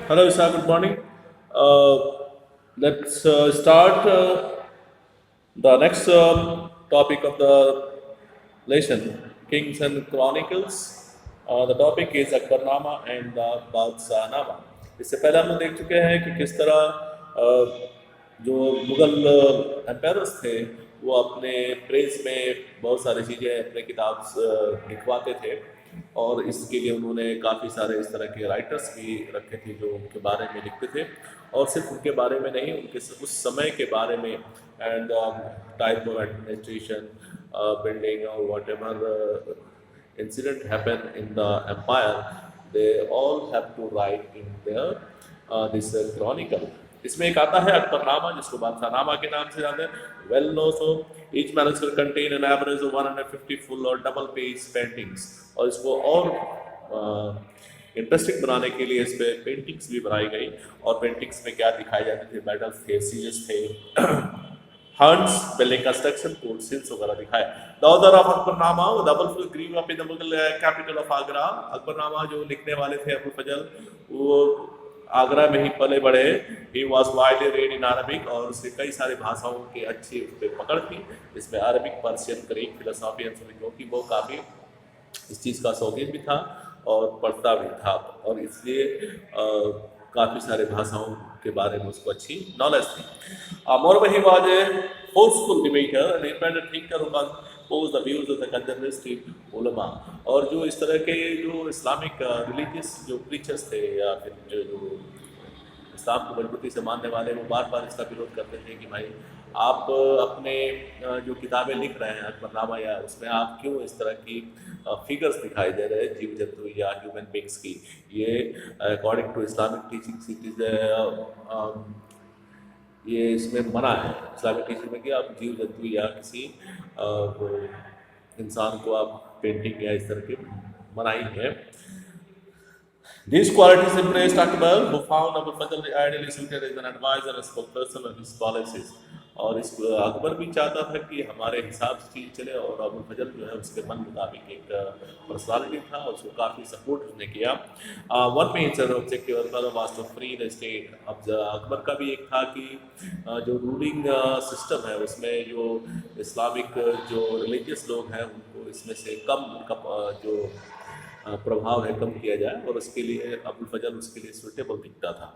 Hello, Isa. Good morning. Uh, let's start the next topic of the lesson, Kings and Chronicles. The topic is Akbarnama and the Badशाहनामा. इससे पहले हम लोग देख चुके हैं कि किस तरह जो मुगल एम्पायर्स थे वो अपने प्रेस में बहुत सारी चीज़ें अपने किताब लिखवाते थे और इसके लिए उन्होंने काफ़ी सारे इस तरह के राइटर्स भी रखे थे जो उनके बारे में लिखते थे और सिर्फ उनके बारे में नहीं उनके उस समय के बारे में and type of administration building और whatever incident happen in the empire, they all have to write in their this chronicle. इसमें एक आता है अकबरनामा जिसको बादशाहनामा के नाम से जानते हैं well no so each manuscript contain an average of 150 full और डबल पेज पेंटिंग्स और इसको और इंटरेस्टिंग बनाने के लिए इस पे पेंटिंग्स भी बनाई गई और पेंटिंग्स में क्या दिखाए जाते थे बैटल्स थे सीजेस थे hunts building construction code scenes वगैरह दिखाए the author of Akbarnama double full grew up in the Mughal capital of Agra Akbarnama जो लिखने वाले थे अबुल फजल वो आगरा में ही पले बड़े he was widely red in Arabic और उसके कई सारी भाषाओं की अच्छी उस पर पकड़ थी इसमें अरबिक पर्शियन ग्रीक फिलोसॉफी जो कि वो काफ़ी इस चीज़ का शौकीन भी था और पढ़ता भी था और इसलिए काफ़ी सारे भाषाओं के बारे में उसको अच्छी नॉलेज थी more he was a forceful debater and independent thinker who compose the views of the conservative उलमा और जो इस तरह के जो इस्लामिक रिलीजियस जो प्रीचर्स थे या फिर जो इस्लाम को मजबूती से मानने वाले वो बार बार इसका विरोध करते थे कि भाई आप अपने जो किताबें लिख रहे हैं अकबरनामा या उसमें आप क्यों इस तरह की फिगर्स दिखाई दे रहे हैं जीव जंतु या ह्यूमन बींग्स की ये according to Islamic teachings it is ये इसमें मना है इस्लामिक टीचिंग में कि आप जीव जंतु या किसी इंसान को आप पेंटिंग या इस तरह की मनाही है These qualities impressed Akbar, who found Abu Fazl ideally suited as an advisor and spokesperson of his policies. और इस अकबर भी चाहता था कि हमारे हिसाब से चीज़ चले और अबुल फजल जो है उसके मन मुताबिक एक पर्सनालिटी था और उसको काफ़ी सपोर्ट उसने किया one main objective was to free the state अब अकबर का भी एक था कि जो रूलिंग सिस्टम है उसमें जो इस्लामिक जो रिलीजियस लोग हैं उनको इसमें से कम उनका जो प्रभाव है कम किया जाए और उसके लिए अबुल फजल उसके लिए सुटेबल दिखता था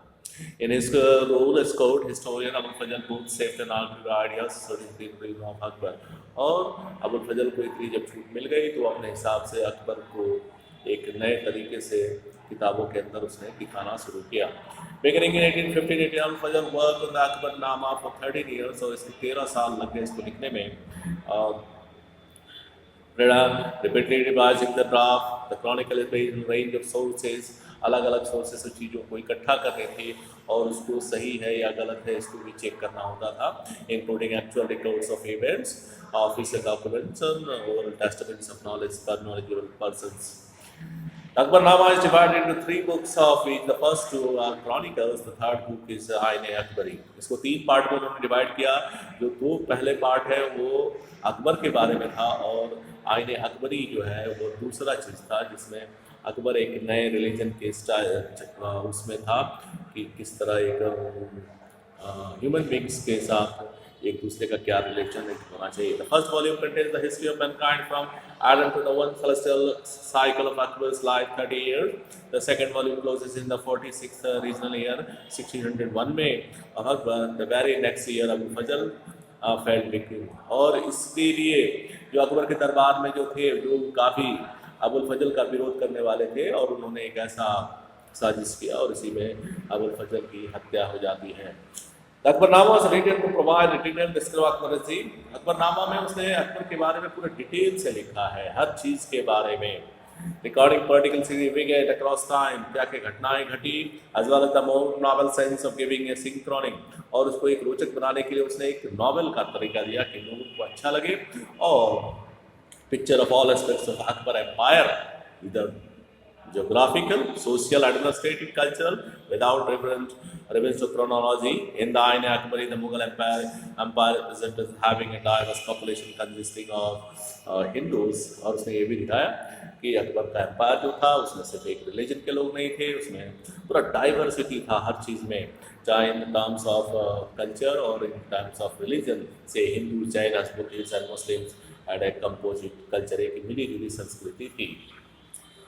in his role as court historian Abul Fazl both shaped and article ideas of Akbar और अबुल फजल को इतनी जब छूट मिल गई तो अपने हिसाब से अकबर को एक नए तरीके से किताबों के अंदर उसने दिखाना शुरू किया Beginning in 1858, Abu Fazl worked on the Akbarnama for 13 years और इसके 13 साल लग गए इसको लिखने में repeatedly revising the draft, the chronicle is based on range of sources, अलग अलग सोर्सेस से चीज़ों को इकट्ठा करनी थी और उसको सही है या गलत है इसको भी चेक करना होता था including actual records of events official documents और testaments of knowledge for knowledgeable persons Akbarnama is divided into three books of which the first two are chronicles, the third book is आईने अकबरी. इसको तीन part में उन्होंने divide किया. जो दो पहले पार्ट है वो अकबर के बारे में था और आईने अकबरी जो है वो दूसरा चीज़ था जिसमें अकबर एक नए रिलीजन के स्टाइल उसमें था कि किस तरह एक ह्यूमन बींग्स के साथ एक दूसरे का क्या रिलेशन होना चाहिए. The first volume contains the history of mankind from Adam to the one celestial cycle of Akbar's life 30 years. The second volume closes in the 46th regional year 1601 में Akbar the very next year Abu Fazl fell victim. और इसके लिए जो अकबर के दरबार में जो थे जो काफ़ी अबुल फजल का विरोध करने वाले थे और उन्होंने एक ऐसा साजिश किया और इसी में अबुल फजल की हत्या हो जाती है. Akbarnama was written to provide a detailed description of Akbar's reign. Akbarnama में उसने अकबर के बारे में पूरे डिटेल से लिखा है हर चीज़ के बारे में recording particular significant across time क्या क्या घटनाएं घटी as well as the more novel sense of giving a synchronic और उसको एक रोचक बनाने के लिए उसने एक नॉवल का तरीका दिया कि लोगों को अच्छा लगे और picture of all aspects of Akbar empire इधर geographical, social, administrative, cultural, without Revenge of chronology. In the Ain Akbari, the Mughal empire present as having a diverse population consisting of Hindus, और उसने ये भी दिखाया कि अकबर का एम्पायर जो था उसमें सिर्फ एक रिलीजन के लोग नहीं थे, उसमें पूरा डाइवर्सिटी था हर चीज़ में, चाहे इन टर्म्स ऑफ कल्चर और इन टर्म्स ऑफ रिलीजन से Hindu, Jain, Buddhist and Muslims had a composite culture, एक मिली जुली संस्कृति थी.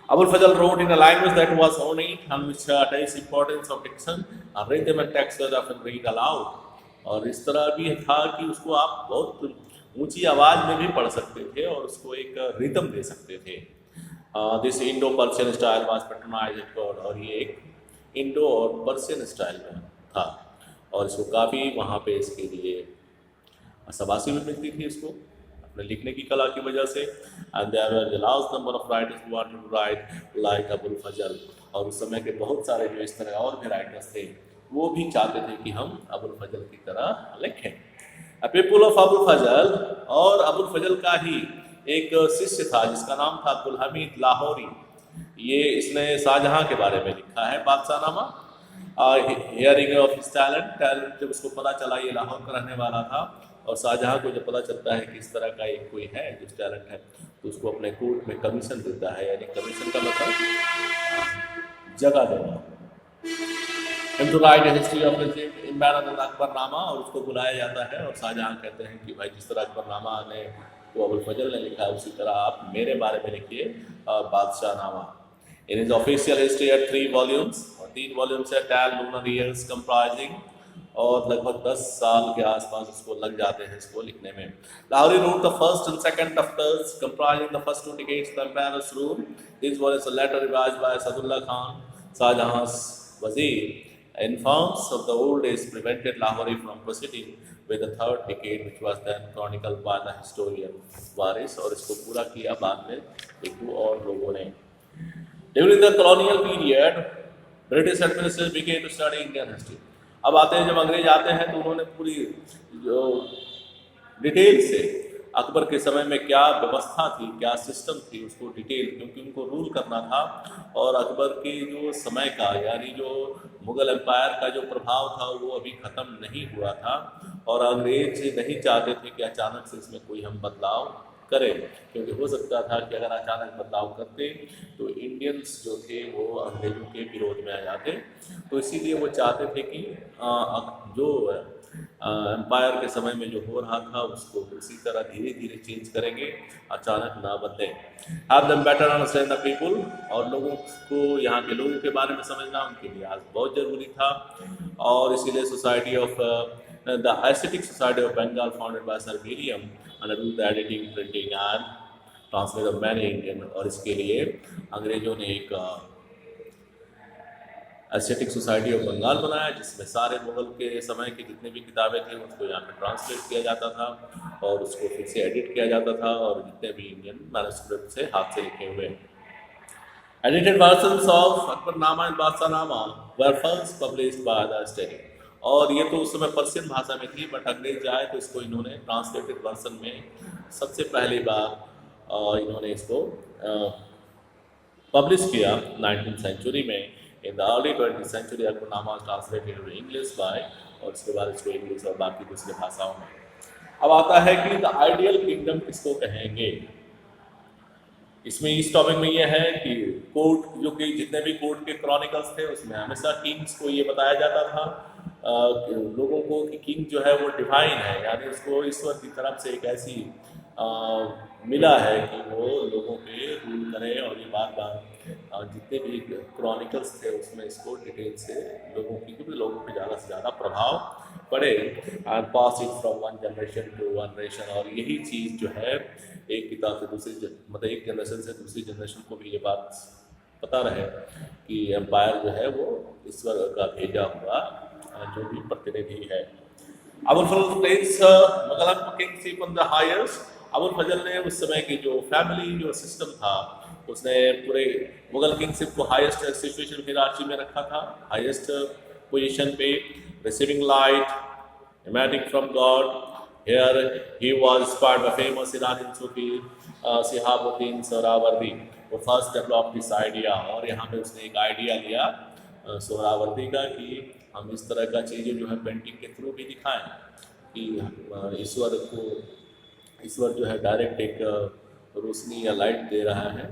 Abul Fazl wrote in a language that was ornate and which attaches importance of diction, and rhythm and text was often read aloud. और इस तरह भी था कि उसको आप बहुत ऊंची आवाज़ में भी पढ़ सकते थे और उसको एक रिदम दे सकते थे. This Indo Persian style was patronised, और ये एक इंडो और पर्शियन स्टाइल में था और इसको काफ़ी वहाँ पे इसके लिए शाबाशी भी मिलती थी इसको अपने लिखने की कला की वजह से. And there were the large number of writers who wanted to write like Abul Fazl, और उस समय के बहुत सारे जो इस तरह और भी राइटर्स थे वो भी चाहते थे कि हम अबुल फजल की तरह लिखें. पीपुल ऑफ अबुल फजल, और अबुल फजल का ही एक शिष्य था जिसका नाम था अब्दुल हमीद लाहौरी. ये इसने शाहजहां के बारे में लिखा है बादशाहनामा. हियरिंग ऑफ हिज टैलेंट, जब उसको पता चला ये लाहौर का रहने वाला था और शाहजहां को जब पता चलता है कि इस तरह का एक कोई है जिस टैलेंट है, तो उसको अपने कोर्ट में कमीशन देता है, यानी कमीशन का मतलब जगह देना. Him to write a history of Akbarnama, और उसको बुलाया जाता है और शाहजहां कहते हैं कि भाई जिस तरह अकबरनामा ने वो अबुल फजल ने लिखा है उसी तरह आप मेरे बारे में लिखिए Badshahnama. In his official history at 3 volumes, और 3 volumes है, 10 lunar years comprising, और लगभग 10 साल के आसपास उसको लग जाते हैं इसको लिखने में. Lahori wrote the first and second chapters comprising the first 2 decades of the emperor's rule. These were later revised by Sadullah Khan, Shahjahan's wazir. Informs of the old days prevented Lahori from proceeding with the third decade, which was then chronicled by the historian Waris, और इसको पूरा किया बाद में एक दो और लोगों ने. During the colonial period, British administrators began to study Indian history. अब आते हैं, जब अंग्रेज आते हैं तो उन्होंने पूरी जो डिटेल से अकबर के समय में क्या व्यवस्था थी, क्या सिस्टम थी, उसको डिटेल, क्योंकि उनको रूल करना था और अकबर के जो समय का, यानी जो मुग़ल एम्पायर का जो प्रभाव था वो अभी ख़त्म नहीं हुआ था और अंग्रेज नहीं चाहते थे कि अचानक से इसमें कोई हम बदलाव करें, क्योंकि हो सकता था कि अगर अचानक बदलाव करते तो इंडियंस जो थे वो अंग्रेजों के विरोध में आ जाते. तो इसीलिए वो चाहते थे कि जो एम्पायर के समय में जो हो रहा था उसको उसी तरह धीरे धीरे चेंज करेंगे, अचानक ना बदलें. Have them better understand the people, और लोगों को, यहाँ के लोगों के बारे में समझना उनके लिए आज बहुत ज़रूरी था. और इसीलिए society of the aesthetic society of Bengal founded by sir William under the editing, printing and translate of many Indian, और इसके लिए अंग्रेजों ने एक एस्थेटिक सोसाइटी ऑफ बंगाल बनाया जिसमें सारे मुग़ल के समय की जितनी भी किताबें थी उसको यहाँ पे ट्रांसलेट किया जाता था और उसको फिर से एडिट किया जाता था, और जितने भी इंडियन मैनस्क्रिप्ट से हाथ से लिखे हुए edited versions of Akbarnama and Badshahnama were first published by the state. और ये तो उस समय पर्शियन भाषा में थी, बट अंग्रेज जाए तो इसको इन्होंने ट्रांसलेटेड वर्जन में सबसे पहली बार इन्होंने इसको पब्लिश किया 19th सेंचुरी में. In the early 20th century, Akbarnama was translated into English by, और इसके बाद इसको इंग्लिश और बाकी दूसरे भाषाओं में. अब आता है कि द आइडियल किंगडम किसको कहेंगे. इसमें इस टॉपिक में ये है कि कोर्ट, जो कि जितने भी कोर्ट के क्रॉनिकल्स थे उसमें हमेशा किंग्स को ये बताया जाता था लोगों को कि किंग जो है वो डिवाइन है, यानी उसको ईश्वर की तरफ से एक ऐसी मिला है कि वो लोगों पे रूल करे. और ये बार बार जितने भी क्रॉनिकल्स थे उसमें इसको डिटेल से लोगों की, क्योंकि लोगों पे ज़्यादा से ज़्यादा प्रभाव पड़े, and pass it from one generation to one nation. और यही चीज़ जो है एक किताब से दूसरी, मतलब एक जनरेशन से दूसरी जनरेशन को भी ये बात पता रहे कि एम्पायर जो है वो ईश्वर का भेजा हुआ जो भी प्रतिनिधि है. Abul Fazl place Mughal kingship on the highest. Abul Fazl ने उस समय की जो फैमिली जो सिस्टम था उसने पूरे मुगल किंगशिप को हाईएस्ट सिचुएशन हियरार्ची में रखा था, हाईएस्ट पोजीशन पे. Receiving light emanating from God, here he was inspired by famous Irani Sufi Shihabuddin Suhrawardi. वो फर्स्ट डेवलप दिस आइडिया, और यहाँ पे उसने एक आइडिया लिया सोहरावर्दी का कि हम इस तरह का चीज़ें जो है पेंटिंग के थ्रू भी दिखाएं कि ईश्वर जो है डायरेक्ट एक रोशनी या लाइट दे रहा है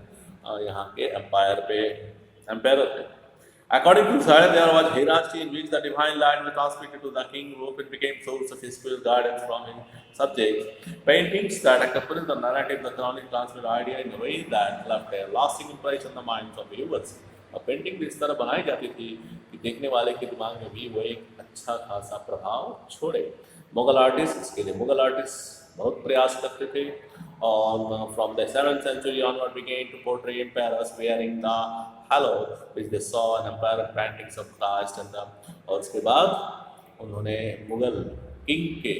यहाँ के एम्पायर पे। According to Zayed, there was hierarchy in which the divine light was transmitted to the king, who it became source of his spiritual guidance from his subjects. Paintings that accompany the narrative, the chronic transmit idea in a way that left a lasting impression on the minds of viewers. और painting भी इस तरह बनाई जाती थी कि देखने वाले के दिमाग में भी वो एक अच्छा खासा प्रभाव छोड़े। मुगल आर्टिस्ट, इसके लिए मुगल आर्टिस्ट बहुत प्रयास करते थे और from the 7th century onward began to portray emperors wearing the halo which they saw in emperor paintings of Christ and the और उसके बाद उन्होंने मुगल किंग के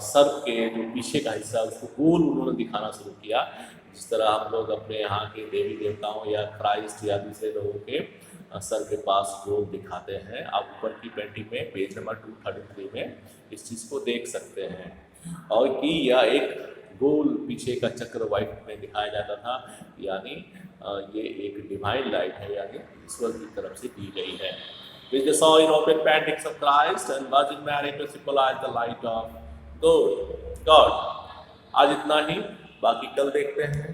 सर के जो पीछे का हिस्सा उसको गोल उन्होंने दिखाना शुरू किया, जिस तरह हम लोग अपने यहाँ के देवी देवताओं या क्राइस्ट या दूसरे लोगों के सर के पास गोल दिखाते हैं। आप ऊपर की पेंटिंग में पेज नंबर 233 में इस चीज़ को देख सकते हैं और कि यह एक गोल पीछे का चक्र वाइट में दिखाया जाता था, यानी ये एक डिवाइन लाइट है, यानी ईश्वर की तरफ से दी गई है। Which they saw in open paintings of Christ and Virgin Mary to symbolize the light of God। आज इतना ही, बाकी कल देखते हैं।